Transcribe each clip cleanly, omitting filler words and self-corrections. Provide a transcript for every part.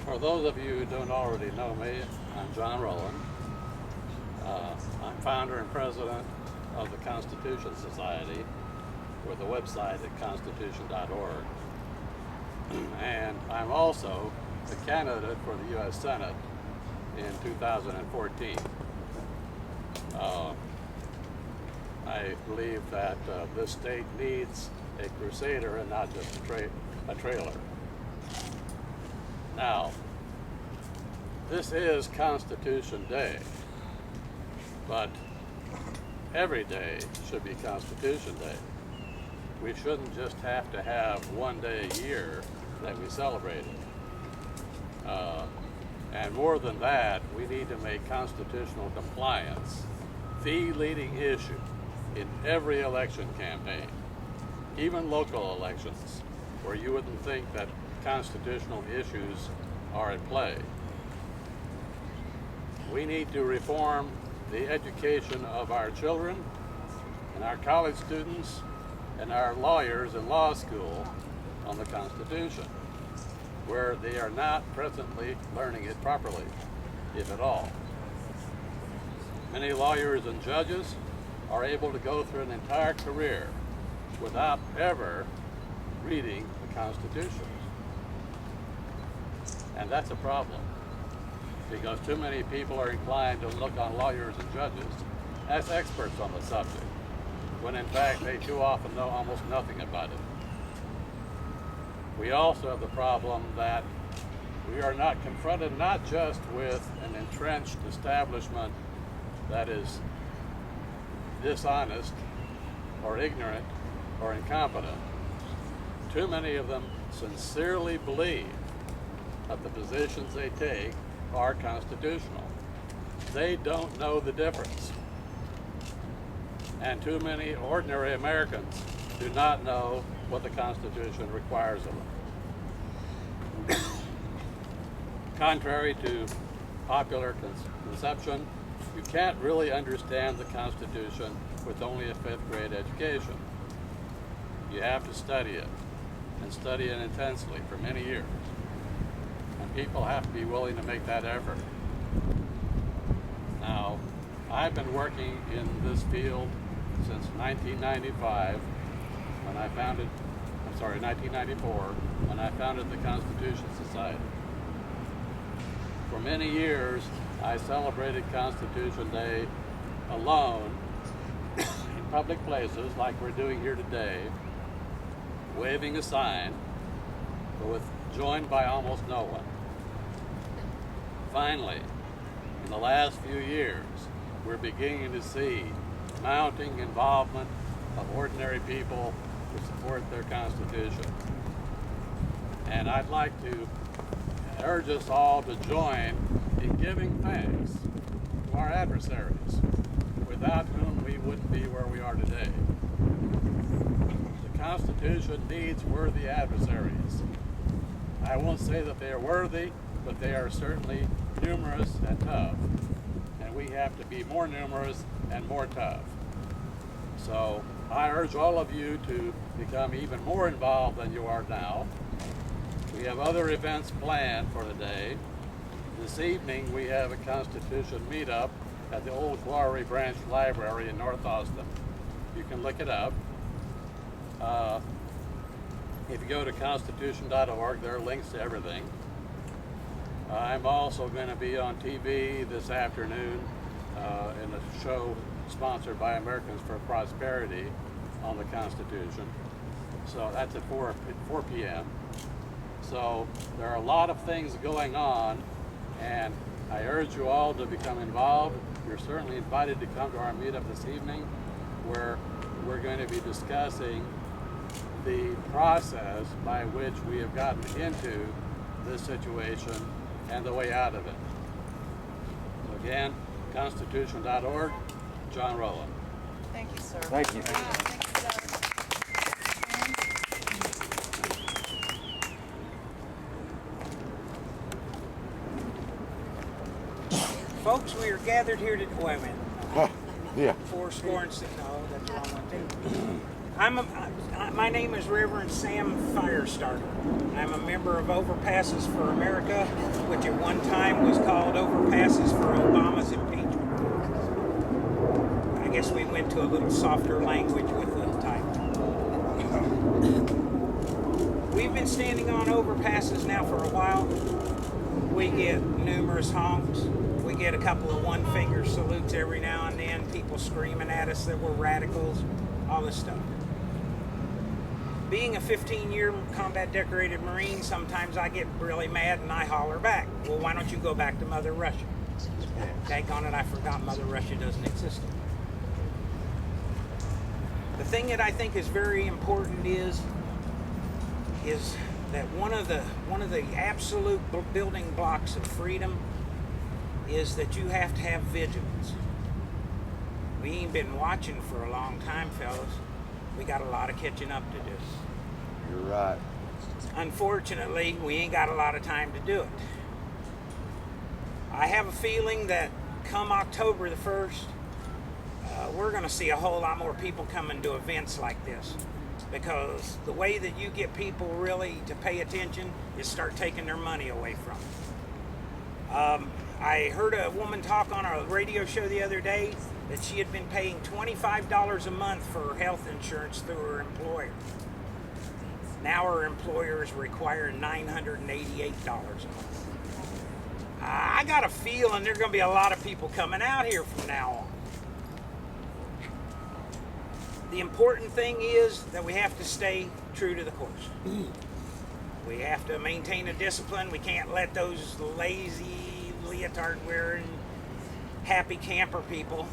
For those of you who don't already know me, I'm Jon Roland. I'm founder and president of the Constitution Society with a website at constitution.org. And I'm also the candidate for the U.S. Senate in 2014. I believe that this state needs a crusader and not just a trailer. Now, this is Constitution Day, but every day should be Constitution Day. We shouldn't just have to have one day a year that we celebrate it. And more than that, we need to make constitutional compliance the leading issue in every election campaign, even local elections, where you wouldn't think that constitutional issues are at play. We need to reform the education of our children and our college students and our lawyers in law school on the Constitution, where they are not presently learning it properly, if at all. Many lawyers and judges are able to go through an entire career without ever reading the Constitution. And that's a problem, because too many people are inclined to look on lawyers and judges as experts on the subject, when in fact they too often know almost nothing about it. We also have the problem that we are not confronted not just with an entrenched establishment that is dishonest or ignorant or incompetent. Too many of them sincerely believe that the positions they take are constitutional. They don't know the difference. And too many ordinary Americans do not know what the Constitution requires of them. Contrary to popular conception, you can't really understand the Constitution with only a 5th grade education. You have to study it, and study it intensely for many years. And people have to be willing to make that effort. Now, I've been working in this field since 1994, when I founded the Constitution Society. For many years, I celebrated Constitution Day alone in public places like we're doing here today, waving a sign, but joined by almost no one. Finally, in the last few years, we're beginning to see mounting involvement of ordinary people to support their Constitution. And I'd like to urge us all to join in giving thanks to our adversaries, without whom we wouldn't be where we are today. The Constitution needs worthy adversaries. I won't say that they are worthy, but they are certainly numerous and tough. And we have to be more numerous and more tough. So I urge all of you to become even more involved than you are now. We have other events planned for the day. This evening we have a Constitution meetup at the Old Quarry Branch Library in North Austin. You can look it up. If you go to constitution.org, there are links to everything. I'm also going to be on TV this afternoon in a show sponsored by Americans for Prosperity on the Constitution. So that's at 4 p.m. So there are a lot of things going on, and I urge you all to become involved. You're certainly invited to come to our meetup this evening, where we're going to be discussing the process by which we have gotten into this situation and the way out of it. So again, constitution.org, Jon Roland. Thank you, sir. Thank you. Wow, thank you, sir. Folks, we are gathered here to, wait a minute. Yeah. Four score and six, no, that's the wrong one too. My name is Reverend Sam Firestarter. I'm a member of Overpasses for America, which at one time was called Overpasses for Obama's impeachment. I guess we went to a little softer language with the title. We've been standing on overpasses now for a while. We get numerous honks. We get a couple of one-finger salutes every now and then, people screaming at us that we're radicals, all this stuff. Being a 15-year combat decorated Marine, sometimes I get really mad and I holler back. Well, why don't you go back to Mother Russia? Daggone it, I forgot Mother Russia doesn't exist anymore. The thing that I think is very important is that one of the absolute building blocks of freedom is that you have to have vigilance. We ain't been watching for a long time, fellas. We got a lot of catching up to do. You're right. Unfortunately, we ain't got a lot of time to do it. I have a feeling that come October the 1st, we're going to see a whole lot more people coming to events like this, because the way that you get people really to pay attention is start taking their money away from them. I heard a woman talk on a radio show the other day that she had been paying $25 a month for her health insurance through her employer. Now her employer is requiring $988 a month. I got a feeling there are going to be a lot of people coming out here from now on. The important thing is that we have to stay true to the course. We have to maintain a discipline. We can't let those lazy, leotard-wearing, happy camper people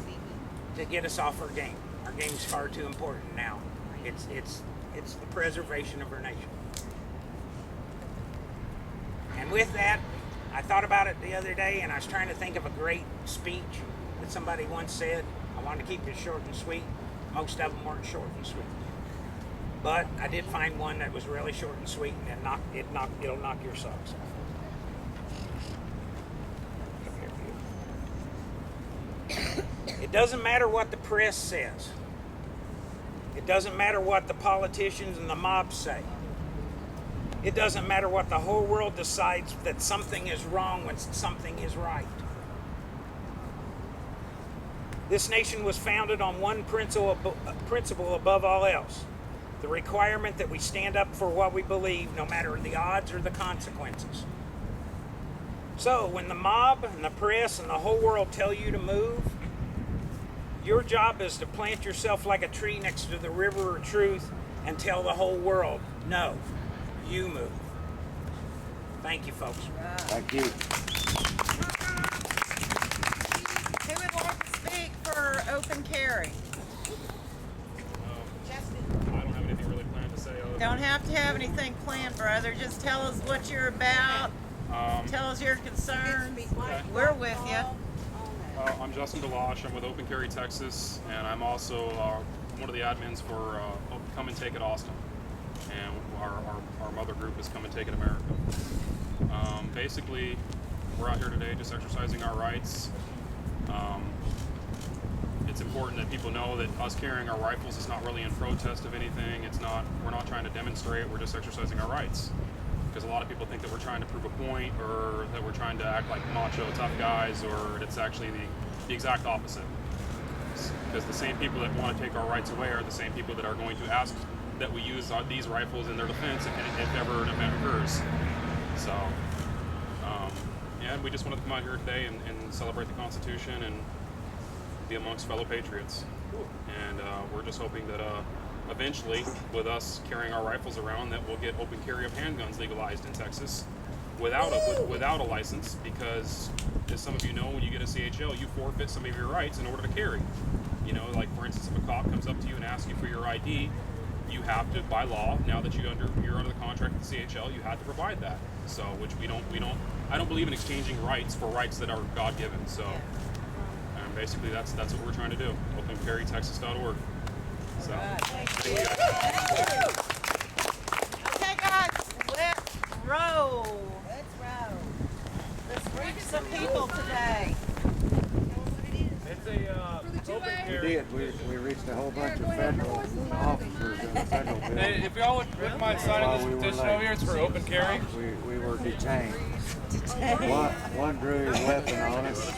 to get us off our game. Our game's far too important now. It's the preservation of our nation. And with that, I thought about it the other day, and I was trying to think of a great speech that somebody once said. I wanted to keep it short and sweet. Most of them weren't short and sweet. But I did find one that was really short and sweet, and it'll knock your socks off. It doesn't matter what the press says. It doesn't matter what the politicians and the mob say. It doesn't matter what the whole world decides that something is wrong when something is right. This nation was founded on one principle above all else: the requirement that we stand up for what we believe, no matter the odds or the consequences. So when the mob and the press and the whole world tell you to move, your job is to plant yourself like a tree next to the river of truth and tell the whole world, no, you move. Thank you, folks. Thank you. Who would like to speak for open carry? I don't have anything really planned to say. Don't have to have anything planned, brother. Just tell us what you're about. Tell us your concerns. Okay. We're with you. I'm Justin Delosh. I'm with Open Carry Texas, and I'm also one of the admins for Come and Take It Austin. And our mother group is Come and Take It America. Basically, we're out here today just exercising our rights. It's important that people know that us carrying our rifles is not really in protest of anything. We're not trying to demonstrate, we're just exercising our rights. Because a lot of people think that we're trying to prove a point, or that we're trying to act like macho tough guys, or it's actually the exact opposite. Because the same people that want to take our rights away are the same people that are going to ask that we use these rifles in their defense if ever an event occurs. So, yeah, we just wanted to come out here today and celebrate the Constitution and be amongst fellow patriots. And we're just hoping that eventually, with us carrying our rifles around, that we'll get open carry of handguns legalized in Texas without a license, because as some of you know, when you get a CHL, you forfeit some of your rights in order to carry. You know, like for instance, if a cop comes up to you and asks you for your ID, you have to, by law, now that you're under the contract with the CHL, you have to provide that. So, which I don't believe in exchanging rights for rights that are God-given. So, basically, that's what we're trying to do. OpenCarryTexas.org. So, thank you guys. Okay, guys, let's roll. Let's reach some people today. It's a open We carry. did. We reached a whole bunch of federal officers federal Hey, building if y'all wouldn't mind signing while this we were petition late. over here, it's for open carry. We were detained. One drew his weapon on us.